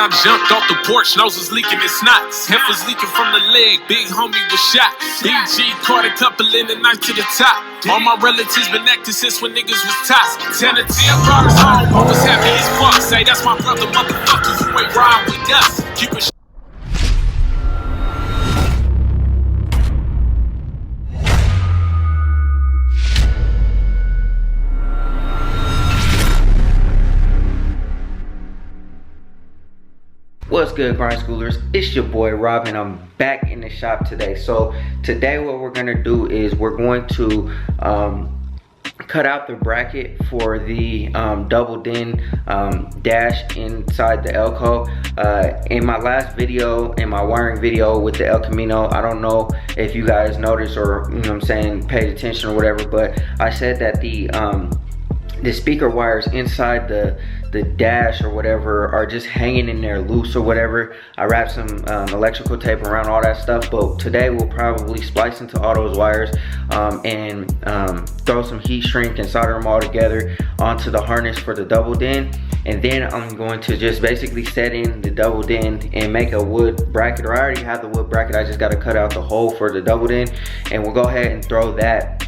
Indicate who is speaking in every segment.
Speaker 1: I jumped off the porch, nose was leaking in snots. Hemp was leaking from the leg, big homie was shot. BG caught a couple in the knife to the top. All my relatives been acting since when niggas was tots. 10 to 10 brought us home, I was happy as fuck. Say that's my brother, motherfuckers, you ain't ride with us. Keep it.
Speaker 2: What's good, grind schoolers? It's your boy Rob, and I'm back in the shop today. So today what we're gonna do is we're going to cut out the bracket for the double din dash inside the Elco. In my last video, in my wiring video with the El Camino, I don't know if you guys noticed or, you know what I'm saying, paid attention or whatever, but I said that the speaker wires inside the dash or whatever are just hanging in there loose or whatever. I wrapped some electrical tape around all that stuff, but today we'll probably splice into all those wires and throw some heat shrink and solder them all together onto the harness for the double din. And then I'm going to just basically set in the double din and make a wood bracket, or I already have the wood bracket, I just got to cut out the hole for the double din, and we'll go ahead and throw that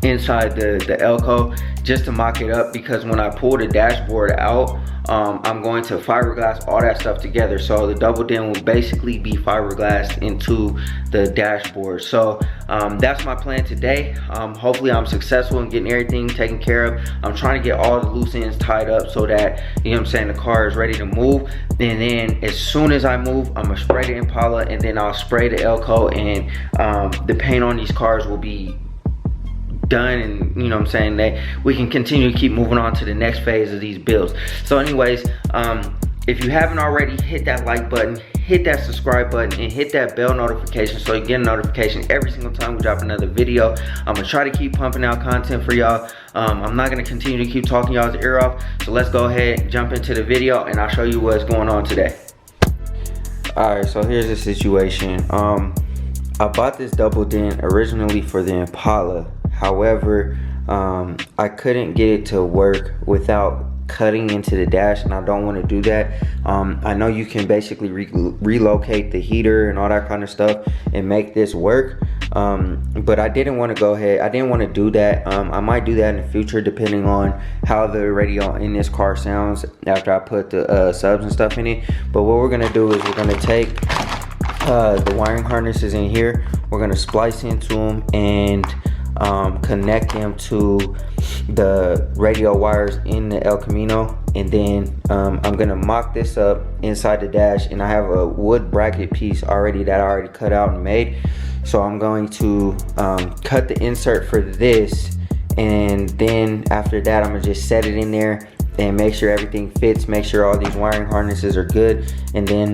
Speaker 2: inside the Elco just to mock it up, because when I pull the dashboard out, I'm going to fiberglass all that stuff together. So the double din will basically be fiberglassed into the dashboard. So that's my plan today. Hopefully I'm successful in getting everything taken care of. I'm trying to get all the loose ends tied up so that, you know what I'm saying, the car is ready to move. And then as soon as I move, I'm gonna spray the Impala, and then I'll spray the Elco, and the paint on these cars will be done, and you know what I'm saying, that we can continue to keep moving on to the next phase of these builds. So anyways, if you haven't already, hit that like button, hit that subscribe button, and hit that bell notification so you get a notification every single time we drop another video. I'm gonna try to keep pumping out content for y'all. I'm not gonna continue to keep talking y'all's ear off, so let's go ahead and jump into the video and I'll show you what's going on today. Alright, so here's the situation. I bought this double din originally for the Impala. However, I couldn't get it to work without cutting into the dash, and I don't want to do that. I know you can basically relocate the heater and all that kind of stuff and make this work, but I didn't want to go ahead. I didn't want to do that. I might do that in the future depending on how the radio in this car sounds after I put the subs and stuff in it. But what we're going to do is we're going to take the wiring harnesses in here. We're going to splice into them and connect them to the radio wires in the El Camino, and then I'm gonna mock this up inside the dash, and I have a wood bracket piece already that I already cut out and made. So I'm going to cut the insert for this, and then after that I'm gonna just set it in there and make sure everything fits, make sure all these wiring harnesses are good, and then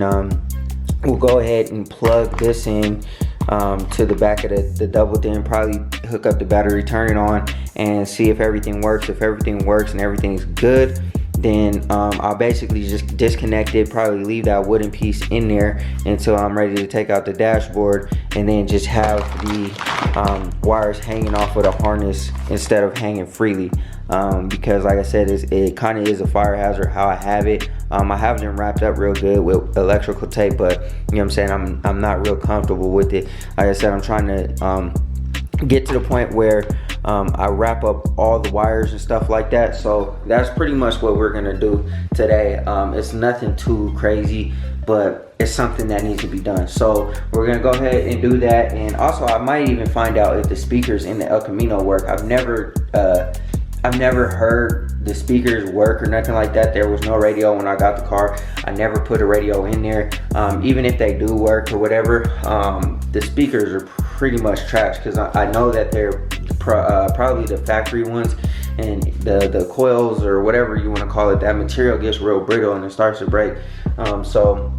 Speaker 2: we'll go ahead and plug this in to the back of the double din, probably hook up the battery, turn it on, and see if everything works. If everything works and everything's good, then I'll basically just disconnect it, probably leave that wooden piece in there until I'm ready to take out the dashboard, and then just have the wires hanging off of the harness instead of hanging freely. Because like I said, it kind of is a fire hazard how I have it. I have them wrapped up real good with electrical tape, but you know what I'm saying, I'm not real comfortable with it. Like I said, I'm trying to get to the point where I wrap up all the wires and stuff like that. So that's pretty much what we're gonna do today. It's nothing too crazy, but it's something that needs to be done. So we're gonna go ahead and do that. And also I might even find out if the speakers in the El Camino work. I've never heard the speakers work or nothing like that. There was no radio when I got the car. I never put a radio in there. Even if they do work or whatever, the speakers are pretty much trash, because I know that they're probably the factory ones, and the coils or whatever you want to call it, that material gets real brittle and it starts to break. So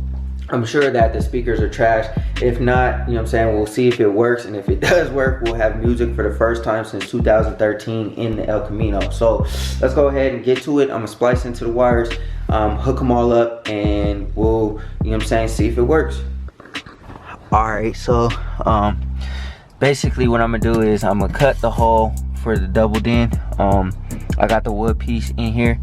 Speaker 2: I'm sure that the speakers are trash. If not, you know what I'm saying, we'll see if it works, and if it does work, we'll have music for the first time since 2013 in the El Camino. So let's go ahead and get to it. I'm gonna splice into the wires, hook them all up, and we'll, you know what I'm saying, see if it works. Alright, so basically what I'm gonna do is I'm gonna cut the hole for the double din. I got the wood piece in here.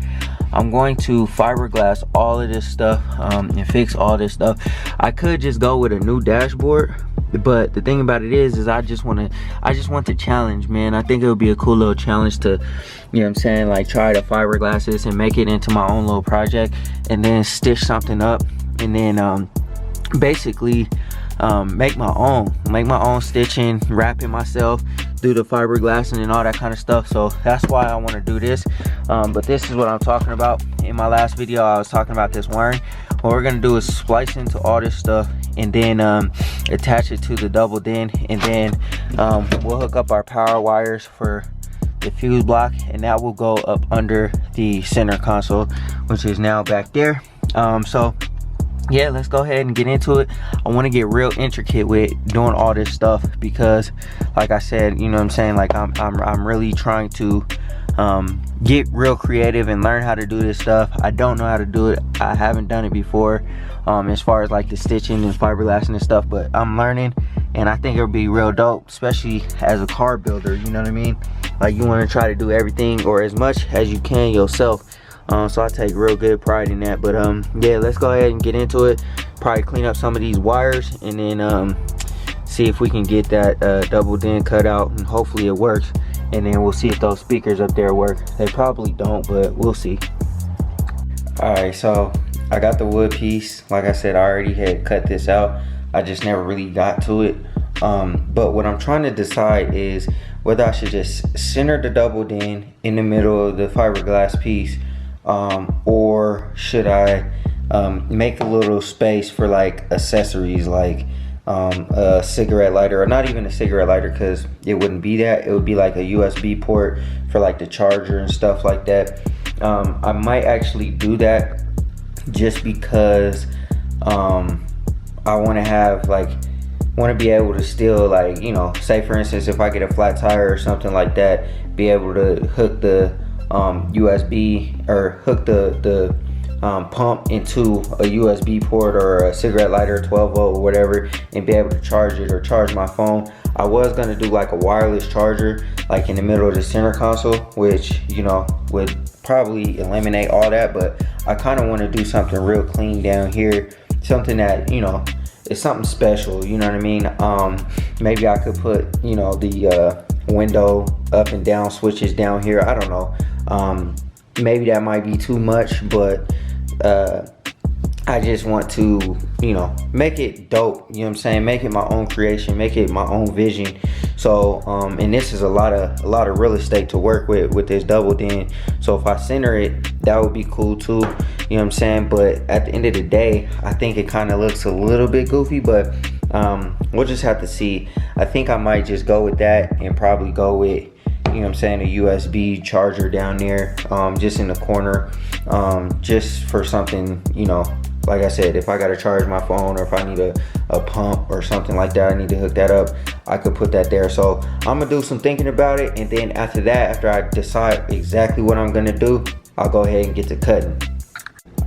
Speaker 2: I'm going to fiberglass all of this stuff and fix all this stuff. I could just go with a new dashboard, but the thing about it is I just want the challenge, man. I think it would be a cool little challenge to, you know what I'm saying, like try to fiberglass this and make it into my own little project, and then stitch something up, and then basically make my own stitching, wrap it myself, do the fiberglassing and all that kind of stuff. So that's why I want to do this. But this is what I'm talking about. In my last video I was talking about this wiring. What we're gonna do is splice into all this stuff, and then attach it to the double DIN, and then we'll hook up our power wires for the fuse block, and that will go up under the center console, which is now back there. So yeah, let's go ahead and get into it. I want to get real intricate with doing all this stuff because, like I said, you know what I'm saying, like I'm really trying to get real creative and learn how to do this stuff. I don't know how to do it. I haven't done it before, as far as like the stitching and fiberglassing and stuff, but I'm learning, and I think it'll be real dope, especially as a car builder, you know what I mean? Like, you want to try to do everything or as much as you can yourself. So I take real good pride in that. But yeah, let's go ahead and get into it. Probably clean up some of these wires, and then see if we can get that double DIN cut out, and hopefully it works. And then we'll see if those speakers up there work. They probably don't, but we'll see. Alright, so I got the wood piece. Like I said, I already had cut this out. I just never really got to it. But what I'm trying to decide is whether I should just center the double DIN in the middle of the fiberglass piece, or should I make a little space for like accessories, like a cigarette lighter, or not even a cigarette lighter, because it wouldn't be that. It would be like a USB port for like the charger and stuff like that. I might actually do that just because I want to have want to be able to still, like, you know, say for instance if I get a flat tire or something like that, be able to hook the USB, or hook the pump into a USB port or a cigarette lighter, 12 volt or whatever, and be able to charge it or charge my phone. I was gonna do like a wireless charger like in the middle of the center console, which, you know, would probably eliminate all that, but I kind of want to do something real clean down here, something that, you know, it's something special, you know what I mean? Maybe I could put, you know, the window up and down switches down here. I don't know. Maybe that might be too much, but I just want to, you know, make it dope, you know what I'm saying? Make it my own creation, make it my own vision. So and this is a lot of real estate to work with this double DIN. So if I center it, that would be cool too, you know what I'm saying? But at the end of the day, I think it kind of looks a little bit goofy, but we'll just have to see. I think I might just go with that, and probably go with, you know what I'm saying, a USB charger down there, just in the corner, just for something, you know, like I said, if I gotta charge my phone, or if I need a pump or something like that, I need to hook that up, I could put that there. So I'm gonna do some thinking about it, and then after that, after I decide exactly what I'm gonna do, I'll go ahead and get to cutting.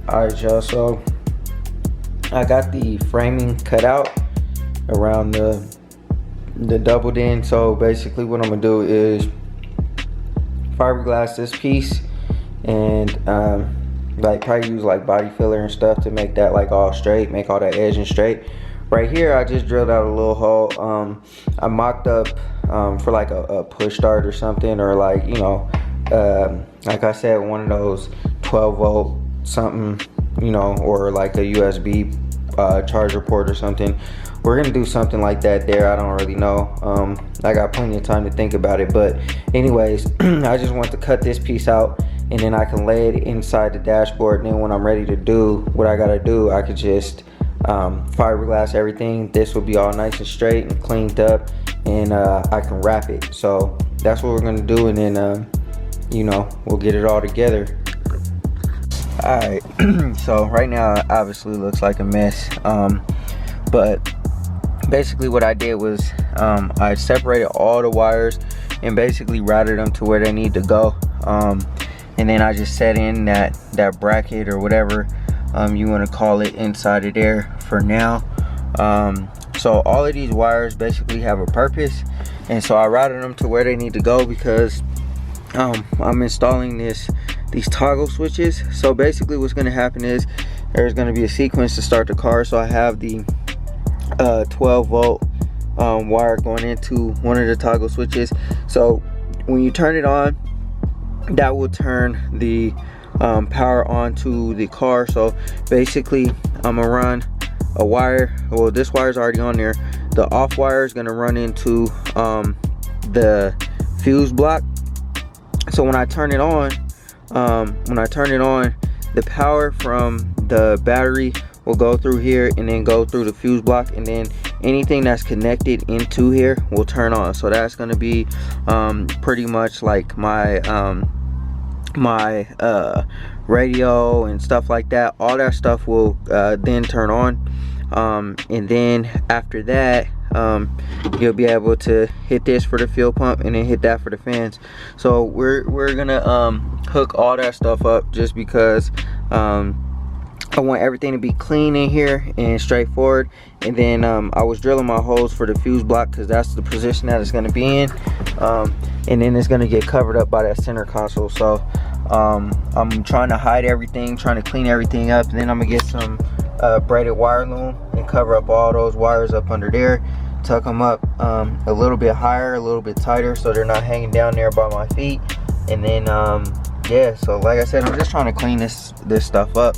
Speaker 2: Alright y'all, so I got the framing cut out around the double DIN. So basically what I'm gonna do is fiberglass this piece, and like probably use like body filler and stuff to make that like all straight, make all that edging straight. Right here I just drilled out a little hole. I mocked up for like a push start or something, or like, you know, like I said, one of those 12 volt something, you know, or like a USB charger port or something. We're gonna do something like that there. I don't really know. I got plenty of time to think about it, but anyways, I just want to cut this piece out, and then I can lay it inside the dashboard, and then when I'm ready to do what I gotta do, I could just fiberglass everything. This will be all nice and straight and cleaned up, and I can wrap it. So that's what we're gonna do, and then you know, we'll get it all together. Alright, so right now it obviously looks like a mess, but basically what I did was I separated all the wires and basically routed them to where they need to go, and then I just set in that bracket or whatever you want to call it inside of there for now. So all of these wires basically have a purpose, and so I routed them to where they need to go, because I'm installing this toggle switches. So basically what's going to happen is there's going to be a sequence to start the car. So I have the 12 volt wire going into one of the toggle switches. So when you turn it on, that will turn the power onto the car. So basically I'm gonna run a wire. Well, this wire is already on there. The off wire is gonna run into the fuse block. So when I turn it on, the power from the battery will go through here and then go through the fuse block, and then anything that's connected into here will turn on. So that's going to be pretty much like my radio and stuff like that. All that stuff will then turn on, and then after that you'll be able to hit this for the fuel pump and then hit that for the fans. So we're gonna hook all that stuff up, just because I want everything to be clean in here and straightforward. And then I was drilling my holes for the fuse block because that's the position that it's going to be in, and then it's going to get covered up by that center console. So I'm trying to hide everything, trying to clean everything up, and then I'm gonna get some braided wire loom and cover up all those wires up under there, tuck them up a little bit higher, a little bit tighter, so they're not hanging down there by my feet. And then yeah, so like I said, I'm just trying to clean this stuff up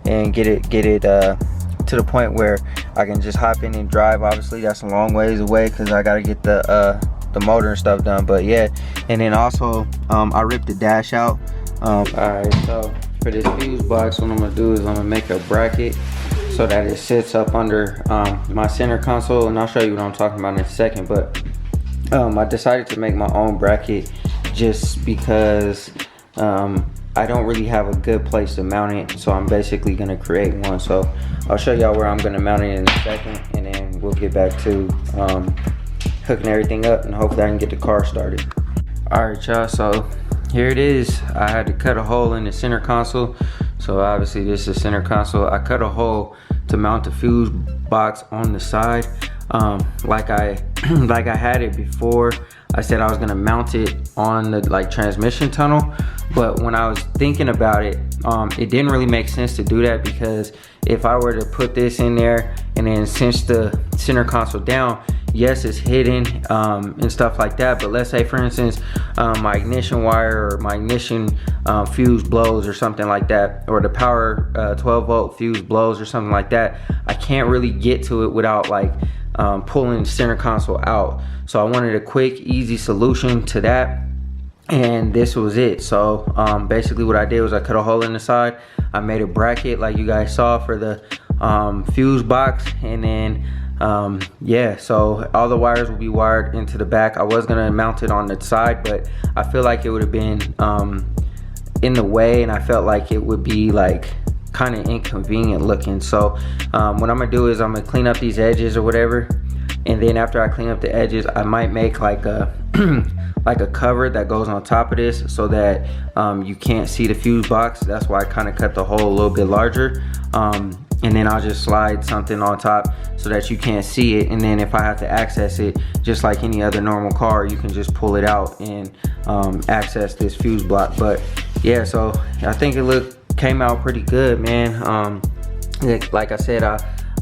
Speaker 2: and get it to the point where I can just hop in and drive. Obviously that's a long ways away because I got to get the motor and stuff done. But yeah, and then also I ripped the dash out. Alright, so for this fuse box, what I'm gonna do is I'm gonna make a bracket so that it sits up under my center console, and I'll show you what I'm talking about in a second. But I decided to make my own bracket just because I don't really have a good place to mount it, so I'm basically gonna create one. So I'll show y'all where I'm gonna mount it in a second, and then we'll get back to hooking everything up, and hopefully I can get the car started. Alright y'all, so here it is. I had to cut a hole in the center console. So obviously this is the center console. I cut a hole to mount the fuse box on the side. Like I had it before. I said I was gonna mount it on the transmission tunnel, but when I was thinking about it, it didn't really make sense to do that, because if I were to put this in there and then cinch the center console down, yes, it's hidden and stuff like that, but let's say for instance my ignition wire or my ignition fuse blows or something like that, or the power 12 volt fuse blows or something like that, I can't really get to it without pulling the center console out. So I wanted a quick, easy solution to that, and this was it. So basically what I did was I cut a hole in the side, I made a bracket like you guys saw for the fuse box, and then yeah, so all the wires will be wired into the back. I was gonna mount it on the side, but I feel like it would have been in the way, and I felt like it would be kind of inconvenient looking. So what I'm gonna do is I'm gonna clean up these edges or whatever, and then after I clean up the edges, I might make like a cover that goes on top of this so that you can't see the fuse box. That's why I kind of cut the hole a little bit larger, and then I'll just slide something on top so that you can't see it, and then if I have to access it, just like any other normal car, you can just pull it out and access this fuse block. But yeah, so I think it came out pretty good, man. Like I said,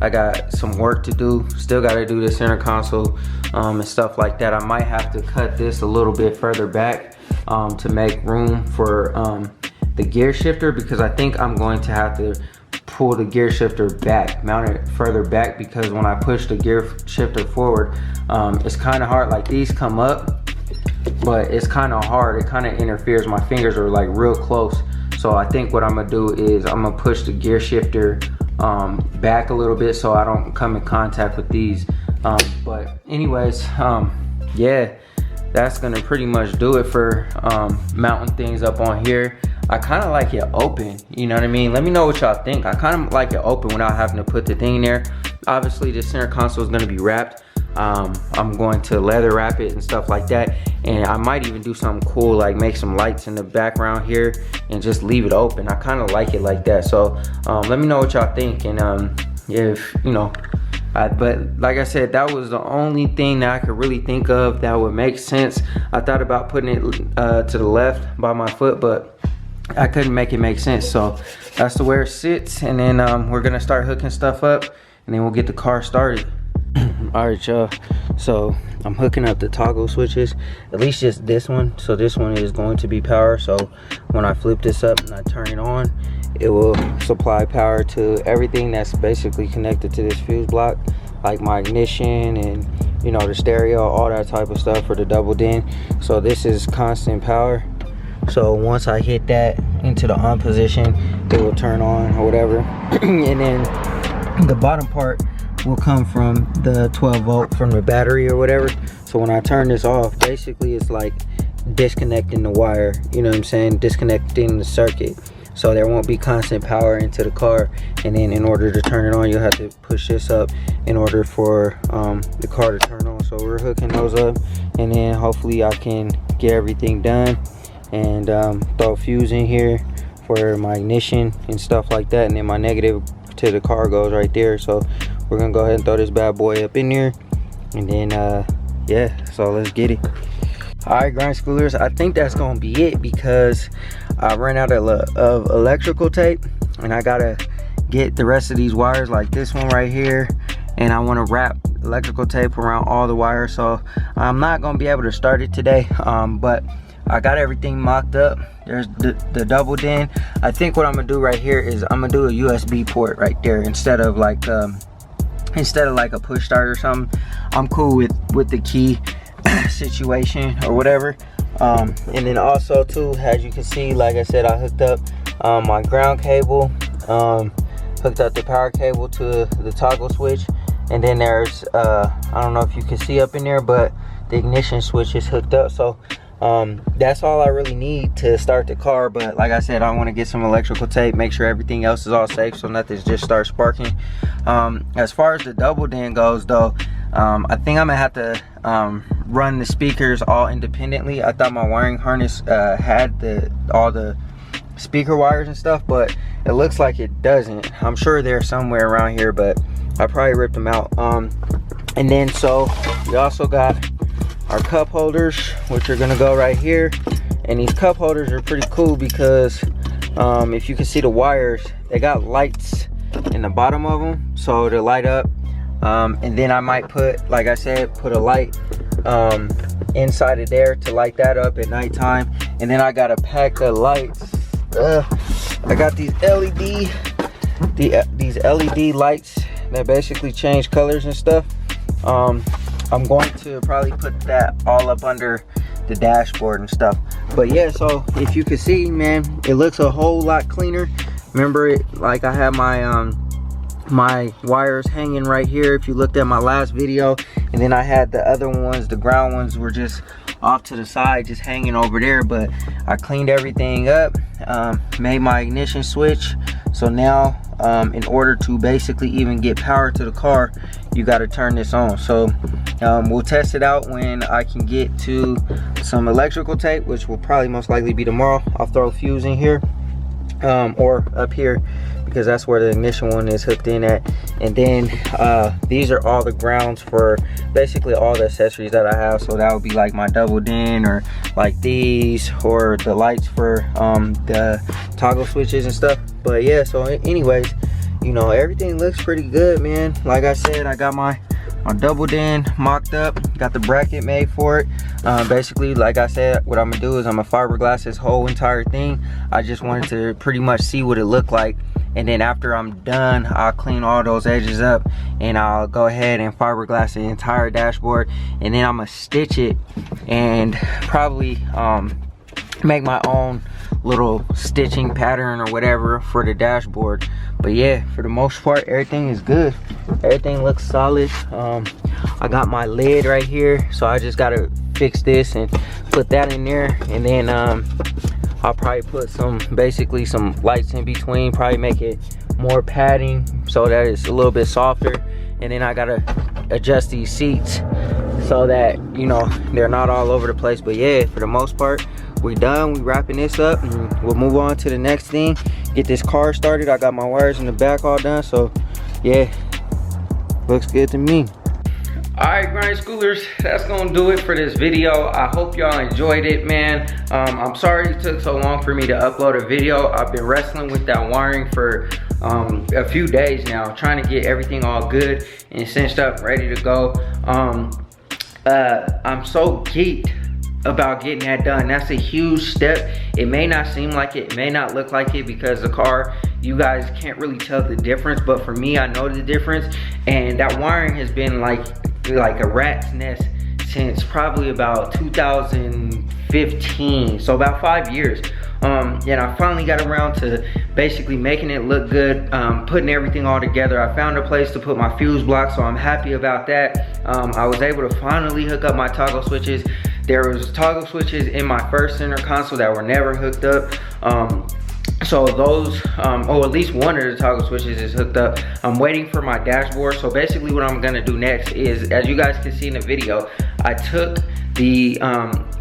Speaker 2: I got some work to do, still got to do the center console and stuff like that. I might have to cut this a little bit further back to make room for the gear shifter, because I think I'm going to have to pull the gear shifter back, mount it further back, because when I push the gear shifter forward, it's kind of hard. Like these come up, but it's kind of hard, it kind of interferes, my fingers are real close. So I think what I'm gonna do is I'm gonna push the gear shifter back a little bit so I don't come in contact with these. But anyways, yeah, that's gonna pretty much do it for mounting things up on here. I kind of like it open, you know what I mean? Let me know what y'all think. I kind of like it open without having to put the thing there. Obviously the center console is gonna be wrapped. I'm going to leather wrap it and stuff like that, and I might even do something cool, like make some lights in the background here and just leave it open. I kind of like it like that. So let me know what y'all think, and if you know, but like I said, that was the only thing that I could really think of that would make sense. I thought about putting it to the left by my foot, but I couldn't make it make sense. So that's the where it sits, and then we're gonna start hooking stuff up, and then we'll get the car started. All right, y'all, so I'm hooking up the toggle switches, at least just this one. So this one is going to be power, so when I flip this up and I turn it on, it will supply power to everything that's basically connected to this fuse block, like my ignition and, you know, the stereo, all that type of stuff for the double din. So this is constant power. So once I hit that into the on position, it will turn on or whatever. And then the bottom part will come from the 12 volt from the battery or whatever. So when I turn this off, basically it's like disconnecting the wire, you know what I'm saying, disconnecting the circuit, so there won't be constant power into the car. And then in order to turn it on, you'll have to push this up in order for the car to turn on. So we're hooking those up, and then hopefully I can get everything done and throw a fuse in here for my ignition and stuff like that, and then my negative to the car goes right there. So we're gonna go ahead and throw this bad boy up in there, and then yeah, so let's get it. All right, grind schoolers, I think that's gonna be it, because I ran out of electrical tape, and I gotta get the rest of these wires, like this one right here, and I want to wrap electrical tape around all the wires. So I'm not gonna be able to start it today, but I got everything mocked up. There's the double din. I think what I'm gonna do right here is I'm gonna do a USB port right there instead of like a push start or something. I'm cool with the key situation or whatever. And then also too, as you can see, like I said, I hooked up my ground cable, hooked up the power cable to the toggle switch, and then there's I don't know if you can see up in there, but the ignition switch is hooked up. So that's all I really need to start the car. But like I said, I want to get some electrical tape, make sure everything else is all safe so nothing just starts sparking. As far as the double din goes though, I think I'm gonna have to run the speakers all independently. I thought my wiring harness had all the speaker wires and stuff, but it looks like it doesn't. I'm sure they're somewhere around here, but I probably ripped them out. And then so we also got our cup holders, which are gonna go right here. And these cup holders are pretty cool because if you can see the wires, they got lights in the bottom of them, so to light up. And then I might put, like I said, put a light inside of there to light that up at nighttime. And then I got a pack of lights. I got these LED lights that basically change colors and stuff. I'm going to probably put that all up under the dashboard and stuff. But yeah, so if you can see, man, it looks a whole lot cleaner. Remember, it like I have my my wires hanging right here if you looked at my last video, and then I had the other ones, the ground ones were just off to the side, just hanging over there. But I cleaned everything up, made my ignition switch. So now in order to basically even get power to the car, you got to turn this on. So we'll test it out when I can get to some electrical tape, which will probably most likely be tomorrow. I'll throw a fuse in here or up here, because that's where the ignition one is hooked in at. And then these are all the grounds for basically all the accessories that I have. So that would be like my double din, or like these, or the lights for the toggle switches and stuff. But yeah, so anyways, you know, everything looks pretty good, man. Like I said, I got my double din mocked up, got the bracket made for it. Basically, like I said, what I'm gonna do is I'm gonna fiberglass this whole entire thing. I just wanted to pretty much see what it looked like, and then after I'm done, I'll clean all those edges up, and I'll go ahead and fiberglass the entire dashboard, and then I'm gonna stitch it and probably make my own little stitching pattern or whatever for the dashboard. But yeah, for the most part, everything is good. Everything looks solid. I got my lid right here, so I just gotta fix this and put that in there, and then I'll probably put basically some lights in between, probably make it more padding so that it's a little bit softer. And then I gotta adjust these seats so that, you know, they're not all over the place. But yeah, for the most part, we're done. We're wrapping this up, and we'll move on to the next thing, get this car started. I got my wires in the back all done, so yeah, looks good to me. Alright, grind schoolers, that's gonna do it for this video. I hope y'all enjoyed it, man. I'm sorry it took so long for me to upload a video. I've been wrestling with that wiring for a few days now, trying to get everything all good and cinched up, ready to go. I'm so geeked about getting that done. That's a huge step. It may not seem like it, may not look like it, because the car, you guys can't really tell the difference, but for me, I know the difference. And that wiring has been like a rat's nest since probably about 2015, so about 5 years. And I finally got around to basically making it look good, putting everything all together. I found a place to put my fuse block, so I'm happy about that. I was able to finally hook up my toggle switches. There was toggle switches in my first center console that were never hooked up. So those, or at least one of the toggle switches is hooked up. I'm waiting for my dashboard. So basically what I'm gonna do next is, as you guys can see in the video, I took the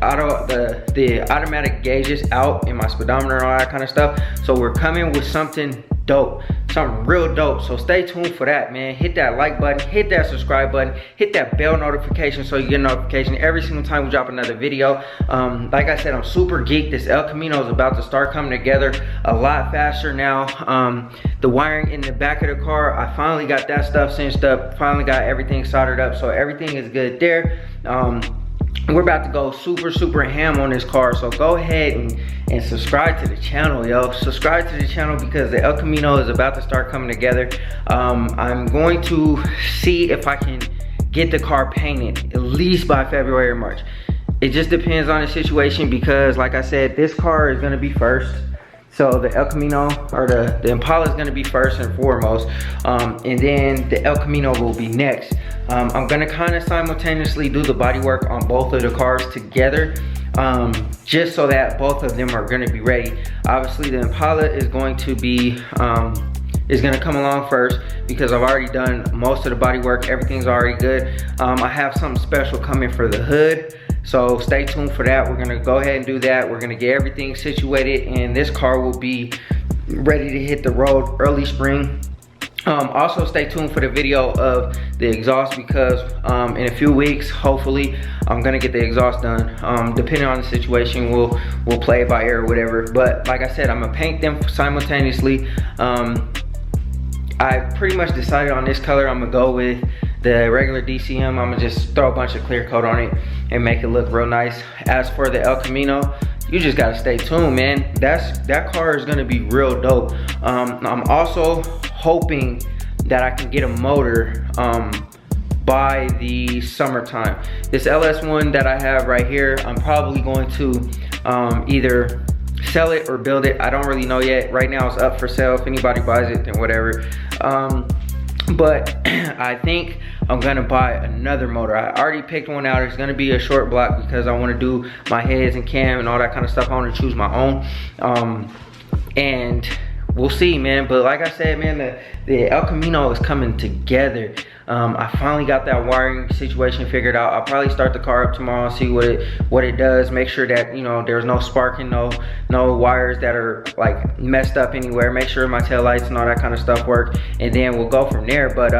Speaker 2: automatic gauges out in my speedometer and all that kind of stuff. So we're coming with something dope, something real dope. So stay tuned for that, man. Hit that like button, hit that subscribe button, hit that bell notification so you get a notification every single time we drop another video. Like I said, I'm super geeked. This El Camino is about to start coming together a lot faster now. The wiring in the back of the car, I finally got that stuff cinched up, finally got everything soldered up, so everything is good there. We're about to go super ham on this car, so go ahead and subscribe to the channel, yo. Subscribe to the channel because the El Camino is about to start coming together. I'm going to see if I can get the car painted at least by February or March. It just depends on the situation, because like I said, this car is gonna be first. So the El Camino, or the Impala, is gonna be first and foremost, and then the El Camino will be next. I'm gonna kind of simultaneously do the body work on both of the cars together, just so that both of them are gonna be ready. Obviously the Impala is going to be, is gonna come along first, because I've already done most of the body work. Everything's already good. I have something special coming for the hood, so stay tuned for that. We're gonna go ahead and do that. We're gonna get everything situated, and this car will be ready to hit the road early spring. Also stay tuned for the video of the exhaust, because in a few weeks, hopefully, I'm gonna get the exhaust done. Depending on the situation, we'll play it by ear or whatever. But like I said, I'm gonna paint them simultaneously. I pretty much decided on this color. I'm gonna go with the regular DCM. I'm gonna just throw a bunch of clear coat on it and make it look real nice. As for the El Camino, you just gotta stay tuned, man. That car is gonna be real dope. I'm also hoping that I can get a motor by the summertime. This LS1 that I have right here, I'm probably going to either sell it or build it. I don't really know yet. Right now it's up for sale. If anybody buys it, then whatever. But I think I'm gonna buy another motor. I already picked one out. It's gonna be a short block because I wanna do my heads and cam and all that kind of stuff. I wanna choose my own. And we'll see, man. But like I said, man, the El Camino is coming together. I finally got that wiring situation figured out. I'll probably start the car up tomorrow and see what it does. Make sure that, you know, there's no sparking, no wires that are like messed up anywhere. Make sure my taillights and all that kind of stuff work, and then we'll go from there. But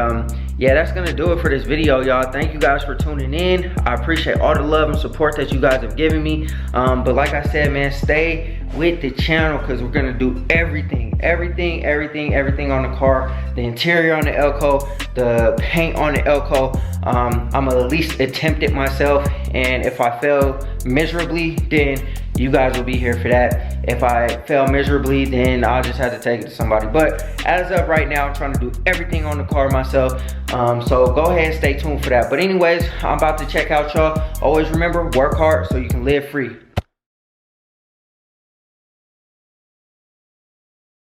Speaker 2: yeah, that's gonna do it for this video, y'all. Thank you guys for tuning in. I appreciate all the love and support that you guys have given me. But like I said, man, stay with the channel, because we're gonna do everything on the car, the interior on the Elco, the paint on the Elco. I'm gonna at least attempt it myself, and if I fail miserably, then you guys will be here for that. If I fail miserably, then I'll just have to take it to somebody. But as of right now, I'm trying to do everything on the car myself. So go ahead and stay tuned for that. But anyways, I'm about to check out, y'all. Always remember, work hard so you can live free.